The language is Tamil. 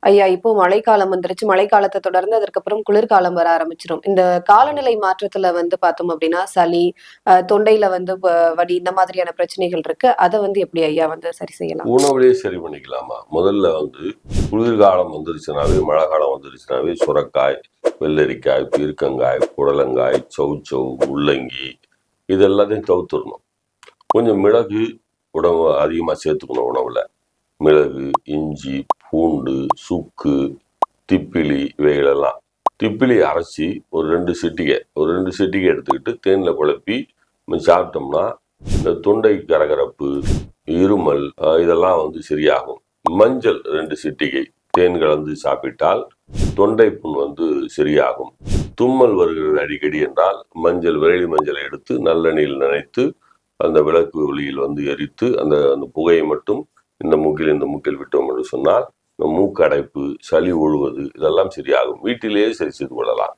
ஐயா, இப்போ மழைக்காலம் வந்துருச்சு. மழைக்காலத்த தொடர்ந்து அதற்கப்புறம் குளிர்காலம் வர ஆரம்பிச்சுரும். இந்த காலநிலை மாற்றத்துல வந்து பார்த்தோம் அப்டின்னா, சளி, தொண்டையில வந்து வலி இந்த மாதிரியான பிரச்சனைகள் இருக்கு. அத வந்து எப்படி ஐயா வந்து சரி செய்யலாம்? உணவுலயே சரி பண்ணிக்கலாமா? முதல்ல வந்து குளிர்காலம் வந்துருச்சுனாவே, மழை காலம் வந்துருச்சுனாவே சுரக்காய், வெள்ளரிக்காய், பீர்க்கங்காய், புடலங்காய், சௌசௌ, முள்ளங்கி இது எல்லாத்தையும் தவிர்த்துடணும். கொஞ்சம் மிளகு உணவு அதிகமாக சேர்த்துக்கணும் உணவுல. மிளகு, இஞ்சி, பூண்டு, சுக்கு, திப்பிலி இவைகளெல்லாம். திப்பிலி அரைச்சி ஒரு 2 சிட்டிகை எடுத்துக்கிட்டு தேனில் குழப்பி சாப்பிட்டோம்னா இந்த தொண்டை கரகரப்பு, இருமல் இதெல்லாம் வந்து சரியாகும். மஞ்சள் 2 சிட்டிகை தேன் கலந்து சாப்பிட்டால் தொண்டை புண் வந்து சரியாகும். தும்மல் வருகிறது அடிக்கடி என்றால் விரலி மஞ்சளை எடுத்து நல்லெண்ணெயில் நனைத்து அந்த விளக்கு ஒளியில் வந்து எரித்து அந்த புகையை மட்டும் இந்த மூக்கில் விட்டோம் என்று சொன்னால் மூக்கு அடைப்பு, சளி ஒழுவது இதெல்லாம் சரியாகும். வீட்டிலேயே சரி செய்து கொள்ளலாம்.